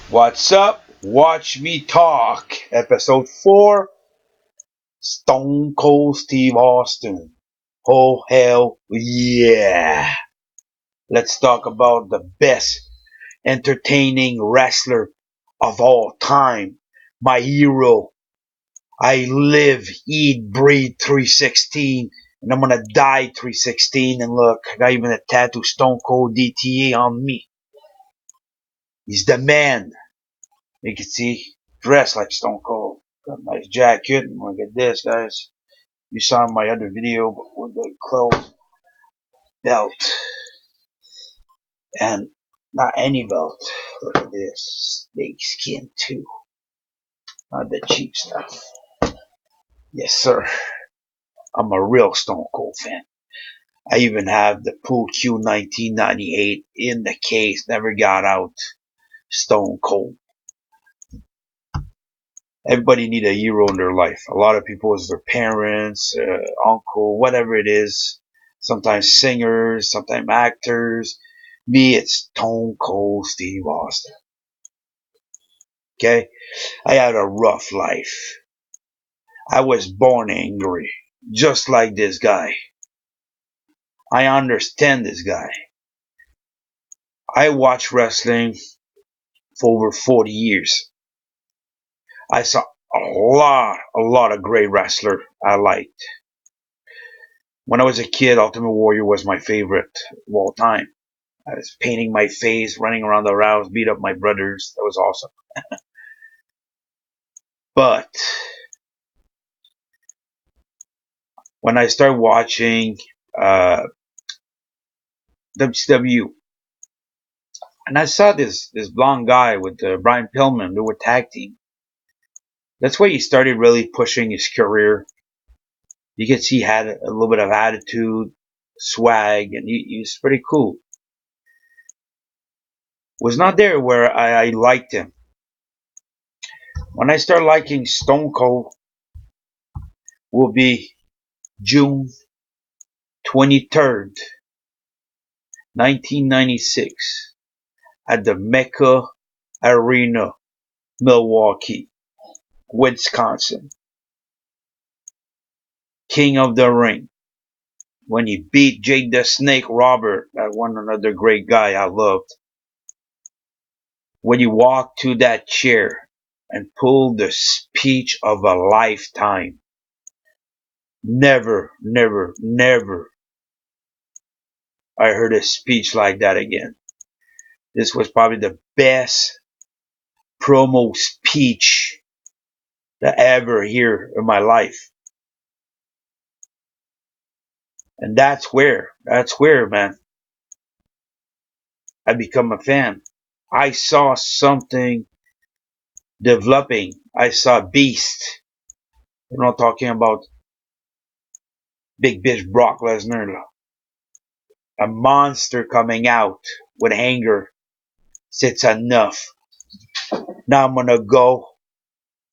What's up? Watch me talk. Episode 4, Stone Cold Steve Austin. Oh, hell yeah. Let's talk about the best entertaining wrestler of all time. My hero. I live, eat, breathe 316. And I'm gonna die 316. And look, I got even a tattoo Stone Cold DTA on me. He's the man. You can see, dressed like Stone Cold. Got a nice jacket. And look at this, guys. You saw my other video with the clothes, belt, and not any belt. Look at this, snake skin too, not the cheap stuff. Yes, sir. I'm a real Stone Cold fan. I even have the Pool Q 1998 in the case. Never got out. Stone Cold. Everybody need a hero in their life. A lot of people is their parents, uncle, whatever it is. Sometimes singers, sometimes actors. Me, it's Stone Cold Steve Austin. Okay? I had a rough life. I was born angry, just like this guy. I understand this guy. I watched wrestling for over 40 years. I saw a lot of great wrestler I liked. When I was a kid, Ultimate Warrior was my favorite of all time. I was painting my face, running around the house, beat up my brothers. That was awesome. But when I started watching WCW, and I saw this blonde guy with Brian Pillman, they were tag team. That's why he started really pushing his career. You could see he had a little bit of attitude, swag, and he was pretty cool. Was not there where I liked him. When I started liking Stone Cold, will be June 23rd, 1996, at the Mecca Arena, Milwaukee, Wisconsin. King of the Ring. When he beat Jake the Snake Robert, that one another great guy I loved. When he walked to that chair and pulled the speech of a lifetime. Never, never, never I heard a speech like that again. This was probably the best promo speech that I ever hear in my life. And that's where, man, I become a fan. I saw something developing. I saw Beast. We're not talking about big bitch Brock Lesnar. A monster coming out with anger. It's enough. Now I'm gonna go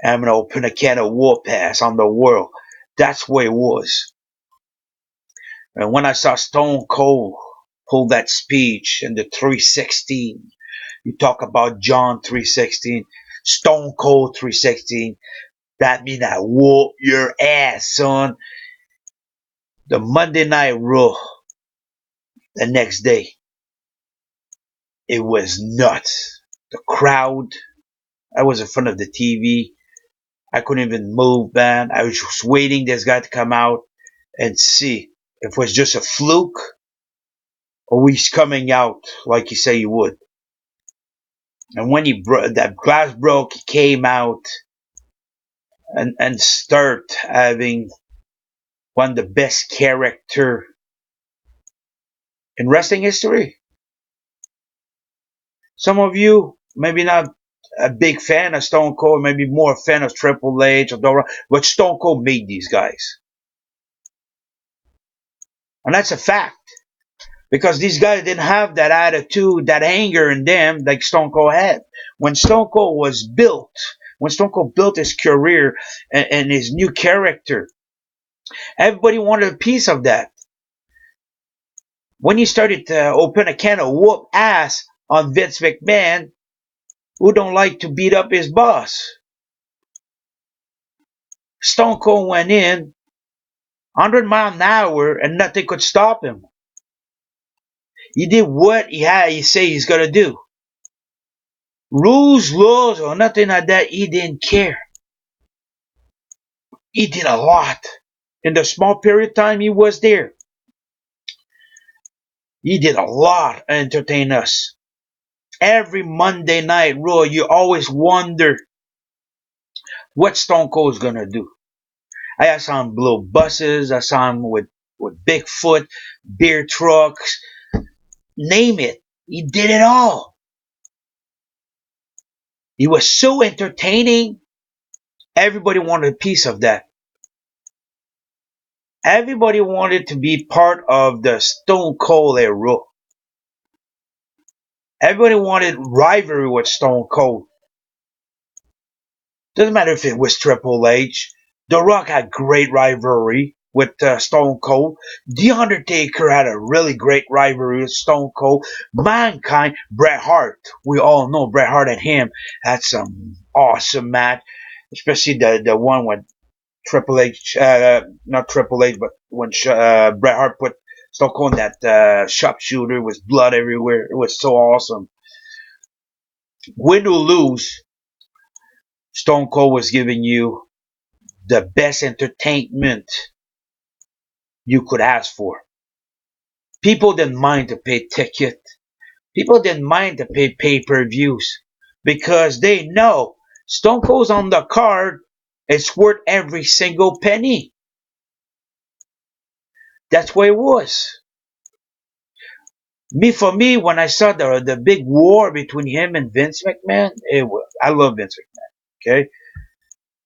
and I'm gonna open a can of war pass on the world. That's where it was. And when I saw Stone Cold pull that speech in the 316, you talk about John 316, Stone Cold 316, that mean I whoop your ass, son. The Monday Night Raw the next day, it was nuts. The crowd, I was in front of the TV. I couldn't even move, man. I was just waiting this guy to come out and see if it was just a fluke or he's coming out like you say he would. And when that glass broke, he came out and start having one of the best character in wrestling history. Some of you maybe not a big fan of Stone Cold, maybe more a fan of Triple H or Dora, but Stone Cold made these guys, and that's a fact because these guys didn't have that attitude, that anger in them like Stone Cold had. When Stone Cold was built, when Stone Cold built his career and his new character, everybody wanted a piece of that. When he started to open a can of whoop ass on Vince McMahon, who don't like to beat up his boss. Stone Cold went in 100 miles an hour and nothing could stop him. He did what he say he's gonna do. Rules, laws, or nothing like that, he didn't care. He did a lot. In the small period of time he was there, he did a lot to entertain us. Every Monday night Raw, you always wonder what Stone Cold's gonna do. I saw him blow buses, I saw him with Bigfoot, beer trucks, name it. He did it all. He was so entertaining. Everybody wanted a piece of that. Everybody wanted to be part of the Stone Cold era. Everybody wanted rivalry with Stone Cold. Doesn't matter if it was Triple H. The Rock had great rivalry with Stone Cold. The Undertaker had a really great rivalry with Stone Cold. Mankind, Bret Hart. We all know Bret Hart and him had some awesome match, especially the one with Triple H, not Triple H, but when Bret Hart put Stone Cold in that sharpshooter with blood everywhere. It was so awesome. Win or lose, Stone Cold was giving you the best entertainment you could ask for. People didn't mind to pay ticket. People didn't mind to pay pay-per-views because they know Stone Cold's on the card. It's worth every single penny. That's what it was. For me, when I saw the big war between him and Vince McMahon, I love Vince McMahon. Okay,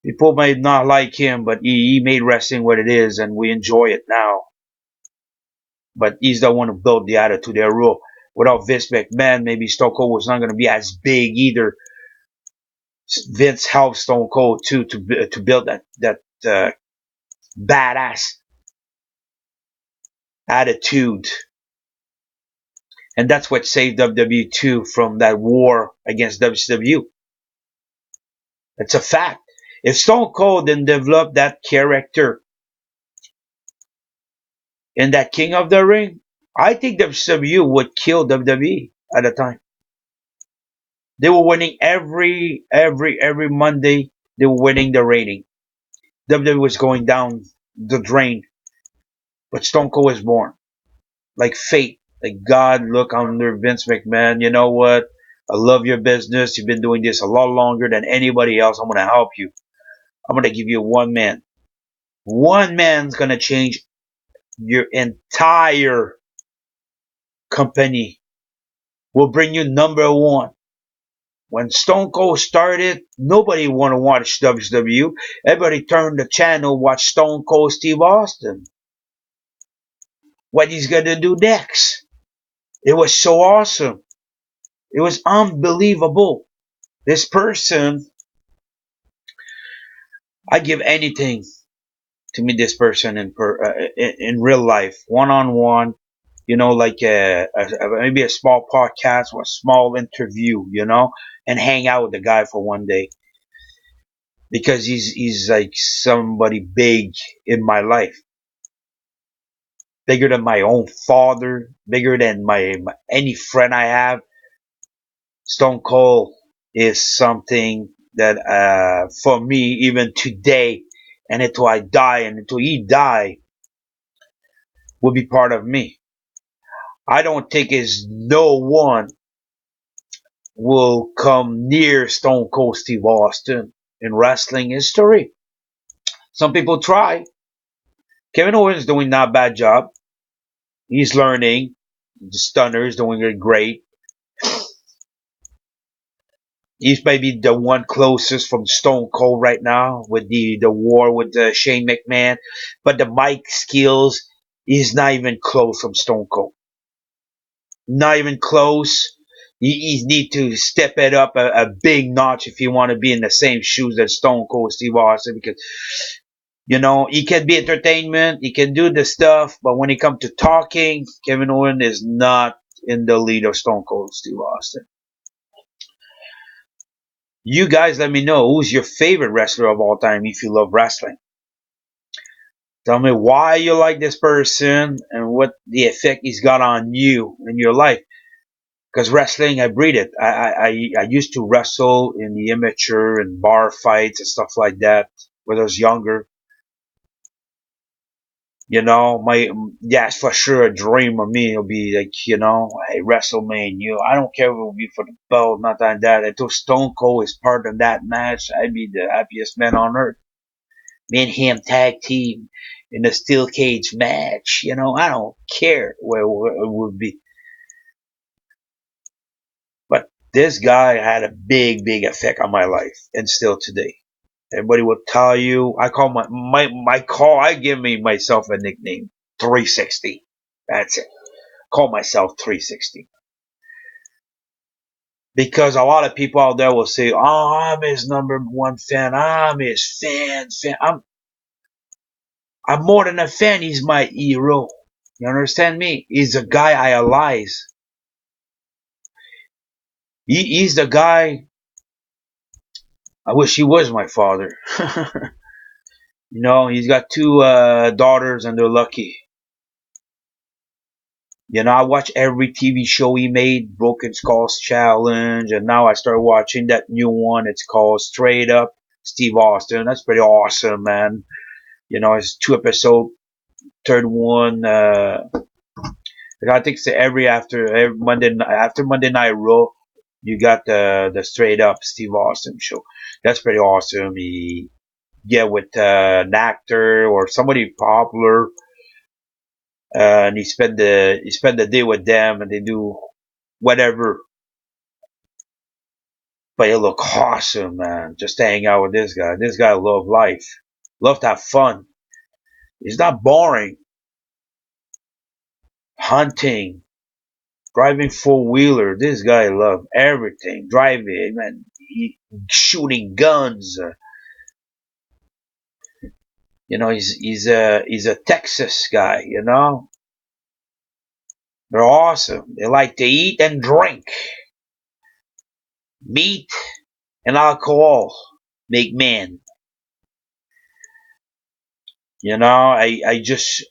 people may not like him, but he made wrestling what it is, and we enjoy it now. But he's the one who built the Attitude Era. Without Vince McMahon, maybe Stone Cold was not going to be as big either. Vince helped Stone Cold too to build that badass attitude, and that's what saved WWE too from that war against WCW. It's a fact. If Stone Cold didn't develop that character in that King of the Ring, I think WCW would kill WWE at the time. They were winning every Monday. They were winning the rating. WWE was going down the drain, but Stone Cold was born like fate, like God. Look under Vince McMahon. You know what? I love your business. You've been doing this a lot longer than anybody else. I'm gonna help you. I'm gonna give you one man. One man's gonna change your entire company. Will bring you number one. When Stone Cold started, nobody want to watch WCW. Everybody turned the channel, watch Stone Cold Steve Austin. What he's gonna do next? It was so awesome. It was unbelievable. This person, I give anything to meet this person in real life, one on one. Like maybe a small podcast or a small interview. And hang out with the guy for one day because he's like somebody big in my life, bigger than my own father, bigger than my any friend I have. Stone Cold is something that for me even today and until I die and until he die will be part of me. I don't think is no one will come near Stone Cold Steve Austin in wrestling history. Some people try. Kevin Owens is doing not a bad job. He's learning. The Stunner is doing it great. He's maybe the one closest from Stone Cold right now with the war with Shane McMahon. But the mic skills, he's not even close from Stone Cold. Not even close. You need to step it up a big notch if you want to be in the same shoes as Stone Cold Steve Austin because he can be entertainment, he can do the stuff, but when it comes to talking, Kevin Owens is not in the lead of Stone Cold Steve Austin. You guys let me know who's your favorite wrestler of all time if you love wrestling. Tell me why you like this person and what the effect he's got on you in your life. Because wrestling, I breed it. I used to wrestle in the amateur and bar fights and stuff like that when I was younger. You know, yeah, it's for sure a dream of me. It'll be like, hey, WrestleMania. I don't care if it will be for the belt, not like that. Until Stone Cold is part of that match, I'd be the happiest man on earth. Me and him tag team in a steel cage match. I don't care where it would be. But this guy had a big, big effect on my life, and still today. Everybody will tell you. I call my call. I give me myself a nickname, 360. That's it. Call myself 360 because a lot of people out there will say, "Oh, I'm his number one fan. I'm his fan. I'm more than a fan. He's my hero." You understand me? He's a guy I idolize. He's the guy I wish he was my father. He's got two daughters and they're lucky. I watch every TV show he made, Broken Skulls Challenge, and now I started watching that new one. It's called Straight Up Steve Austin. That's pretty awesome, man. It's 2 episodes. Third one, I think it's every Monday Night Raw, you got the Straight Up Steve Austin show. That's pretty awesome. He get with an actor or somebody popular, and you spend the day with them, and they do whatever. But it look awesome, man. Just to hang out with this guy. This guy love life, love to have fun. He's not boring. Hunting, driving four wheeler. This guy love everything. Driving, man. Shooting guns. He's a Texas guy. They're awesome. They like to eat and drink. Meat and alcohol make men. I just,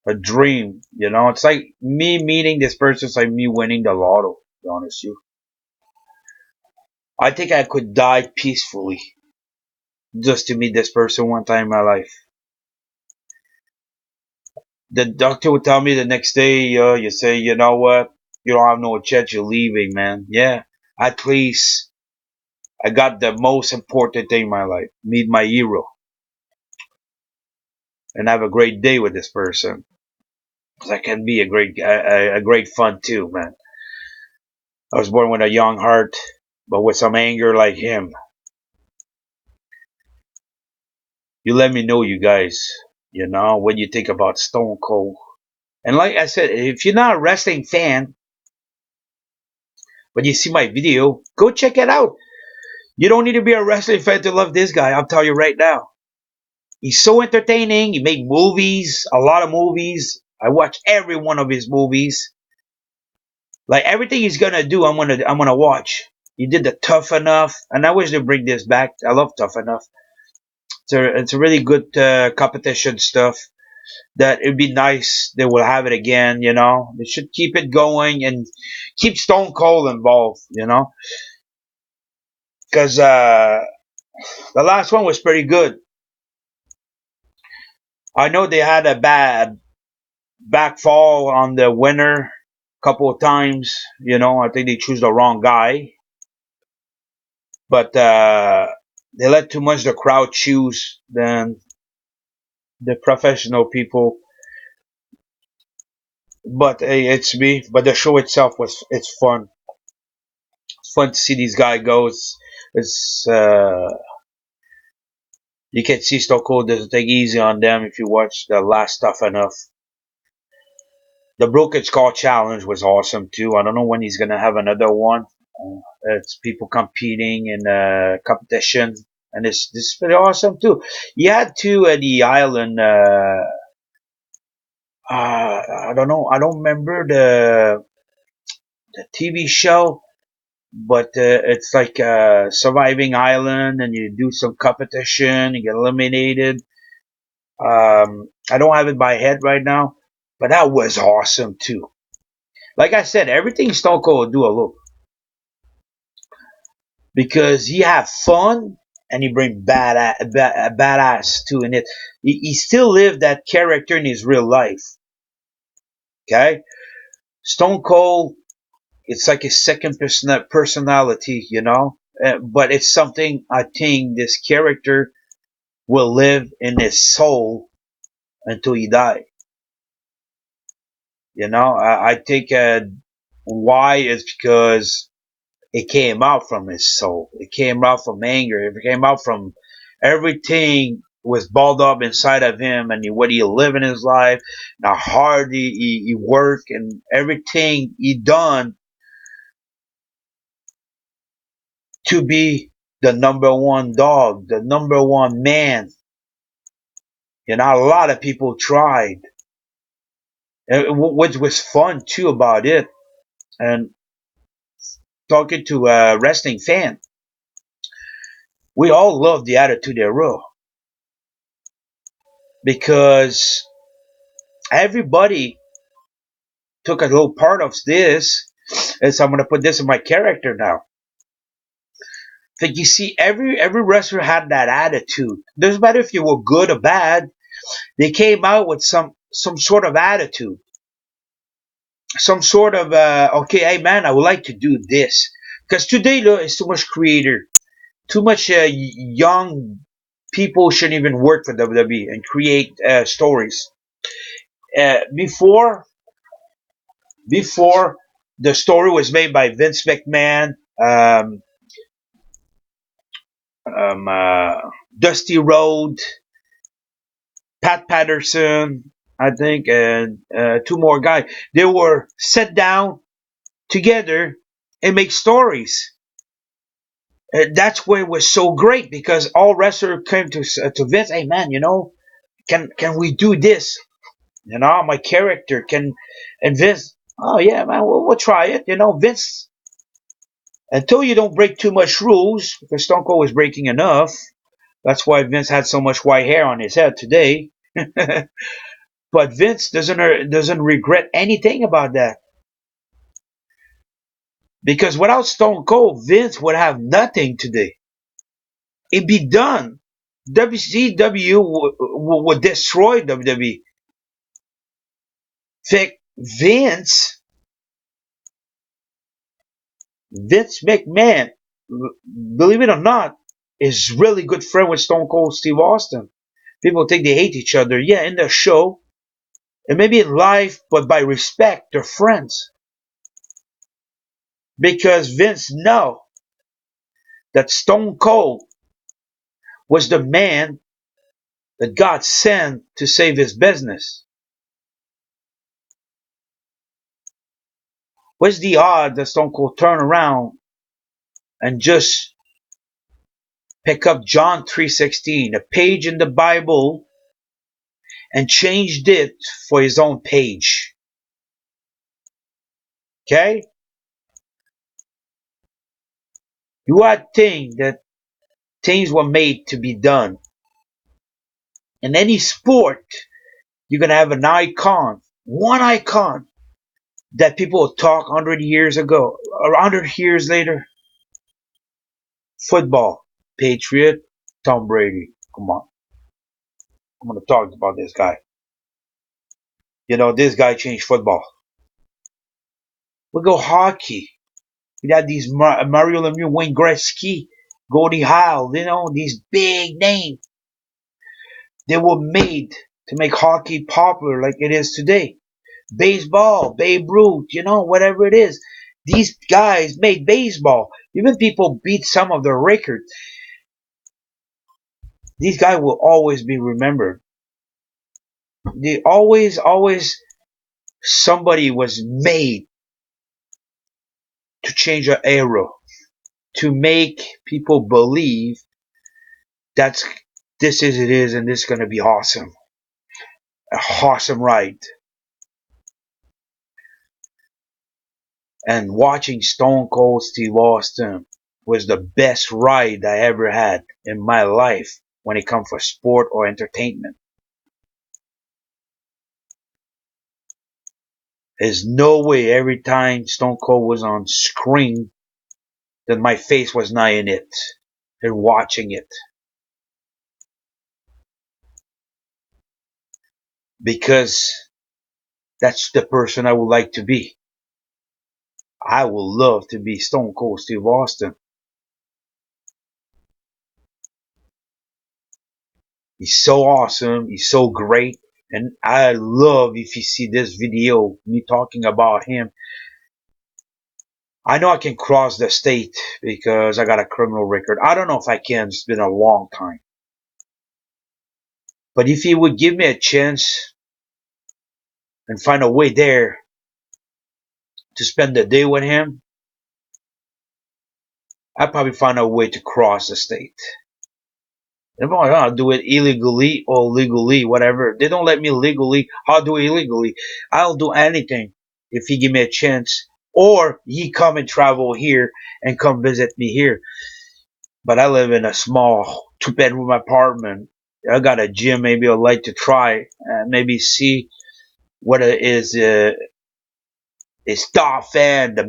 a dream. It's like me meeting this person. It's like me winning the lotto. To be honest with you, I think I could die peacefully just to meet this person one time in my life. The doctor would tell me the next day, you say, you know what, you don't have no chance, you're leaving, man. Yeah, at least I got the most important thing in my life, meet my hero, and have a great day with this person. That can be a great fun too, man. I was born with a young heart, but with some anger like him. You let me know, you guys, what you think about Stone Cold. And like I said, if you're not a wrestling fan, but you see my video, go check it out. You don't need to be a wrestling fan to love this guy. I'll tell you right now. He's so entertaining. He made movies, a lot of movies. I watch every one of his movies. Like everything he's gonna do, I'm gonna watch. He did the Tough Enough, and I wish they bring this back. I love Tough Enough. It's a really good competition stuff. That it'd be nice they will have it again. They should keep it going and keep Stone Cold involved. Because the last one was pretty good. I know they had a bad backfall on the winner a couple of times. I think they choose the wrong guy, but they let too much the crowd choose than the professional people. But hey, it's me. But the show itself it's fun. It's fun to see these guys go. It's you can see Stone Cold doesn't take easy on them if you watch the last Tough Enough. The Broken Skull Challenge was awesome too. I don't know when he's gonna have another one. It's people competing in a competition, and this is pretty awesome too. You had two at the island. I don't know. I don't remember the TV show. but it's like a surviving island, and you do some competition, you get eliminated. I don't have it by head right now, but that was awesome too. Like I said, everything Stone Cold would do a look, because he have fun and he bring badass too in it. He still lived that character in his real life. Okay, Stone Cold, it's like his second personality, you know. But it's something I think this character will live in his soul until he die. You know, I think why is because it came out from his soul. It came out from anger. It came out from everything was balled up inside of him, and what he lived in his life, and how hard he worked, and everything he done to be the number one dog, the number one man. You know, a lot of people tried, which was fun too about it. And talking to a wrestling fan, we all love the Attitude Era because everybody took a little part of this. And so I'm gonna put this in my character now. That you see, every wrestler had that attitude. Doesn't matter if you were good or bad. They came out with some sort of attitude, some sort of okay, hey man, I would like to do this. Because today look, it's too much creator, too much young people shouldn't even work for WWE and create stories. Before the story was made by Vince McMahon, um, uh, Dusty Road, Pat Patterson, I think, and two more guys. They were set down together and make stories. That's where it was so great because all wrestlers came to Vince. Hey man, you know, can we do this? You know, my character can, and Vince. Oh yeah, man, we'll try it. You know, Vince. Until you don't break too much rules, because Stone Cold was breaking enough. That's why Vince had so much white hair on his head today. But Vince doesn't regret anything about that, because without Stone Cold, Vince would have nothing today. It'd be done. WCW would destroy WWE. In fact, Vince McMahon, believe it or not, is really good friend with Stone Cold Steve Austin. People think they hate each other. Yeah, in the show, and maybe in life, but by respect, they're friends. Because Vince know that Stone Cold was the man that God sent to save his business. What's the odds that Stone Cold turn around and just pick up John 3:16, a page in the Bible, and changed it for his own page? Okay? You would think that things were made to be done. In any sport, you're going to have an icon, one icon, that people will talk 100 years ago, or 100 years later. Football, Patriot, Tom Brady. Come on. I'm going to talk about this guy. You know, this guy changed football. We go hockey. We had these Mario Lemieux, Wayne Gretzky, Gordie Howe, you know, these big names. They were made to make hockey popular like it is today. Baseball, Babe Ruth, you know, whatever it is. These guys made baseball. Even people beat some of the records. These guys will always be remembered. They always, somebody was made to change an era, to make people believe that's this is it is, and this is gonna be awesome, a awesome ride. And watching Stone Cold Steve Austin was the best ride I ever had in my life when it comes for sport or entertainment. There's no way every time Stone Cold was on screen that my face was not in it and watching it. Because that's the person I would like to be. I would love to be Stone Cold Steve Austin. He's so awesome. He's so great. And I love if you see this video, me talking about him. I know I can cross the state because I got a criminal record. I don't know if I can. It's been a long time. But if he would give me a chance and find a way there to spend the day with him, I'd probably find a way to cross the state. If I'll do it illegally or legally, whatever. If they don't let me legally, I'll do it illegally. I'll do anything if he give me a chance. Or he come and travel here and come visit me here. But I live in a small 2-bedroom apartment. I got a gym. Maybe I'd like to try. Maybe see what it is Star Fan, the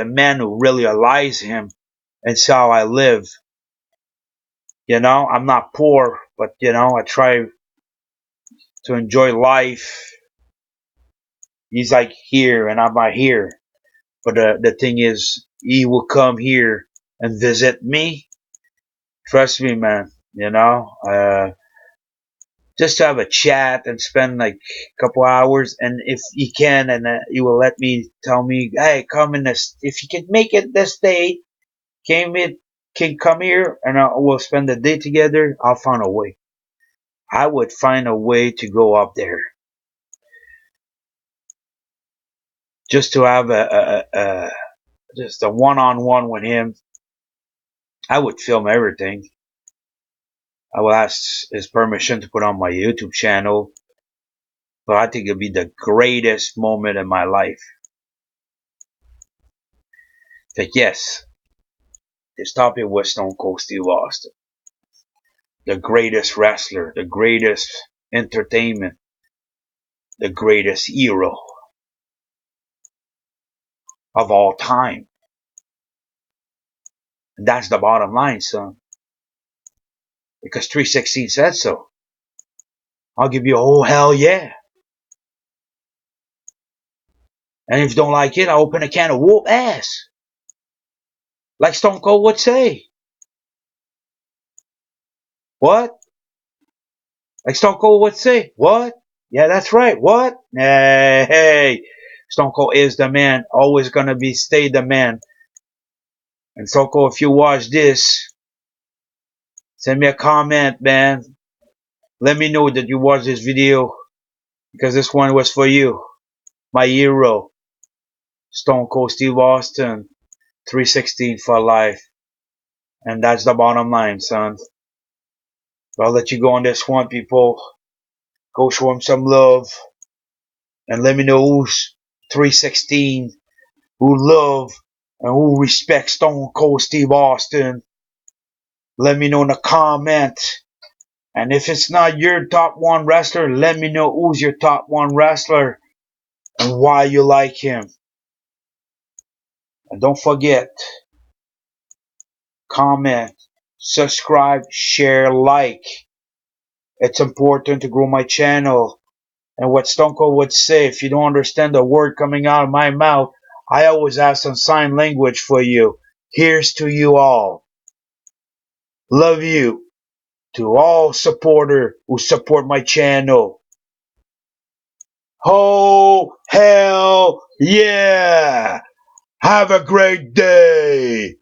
man who really allies him. And so how I live. You know, I'm not poor, but you know, I try to enjoy life. He's like here and I'm not here. But the thing is, he will come here and visit me. Trust me, man. You know, just to have a chat and spend like a couple hours. And if he can, and he will let me tell me, hey, come in this. If you can make it this day, can come here and we'll spend the day together. I'll find a way. I would find a way to go up there just to have a just a one-on-one with him. I would film everything. I will ask his permission to put on my YouTube channel, but I think it'd be the greatest moment in my life. But yes, this topic was Stone Cold Steve Austin, the greatest wrestler, the greatest entertainment, the greatest hero of all time. And that's the bottom line, son. Because 316 said so. I'll give you a whole hell yeah. And if you don't like it, I'll open a can of whoop ass. Like Stone Cold would say. What? Like Stone Cold would say. What? Yeah, that's right. What? Hey. Stone Cold is the man. Always gonna be stay the man. And Stone Cold, if you watch this, send me a comment, man. Let me know that you watched this video. Because this one was for you. My hero. Stone Cold Steve Austin. 316 for life. And that's the bottom line, son. But I'll let you go on this one, people. Go show him some love. And let me know who's 316, who love and who respect Stone Cold Steve Austin. Let me know in the comment. And if it's not your top one wrestler, let me know who's your top one wrestler and why you like him. And don't forget, comment, subscribe, share, like. It's important to grow my channel. And what Stone Cold would say, if you don't understand the word coming out of my mouth, I always have some sign language for you. Here's to you all. Love you. To all supporter who support my channel. Oh, hell yeah. Have a great day.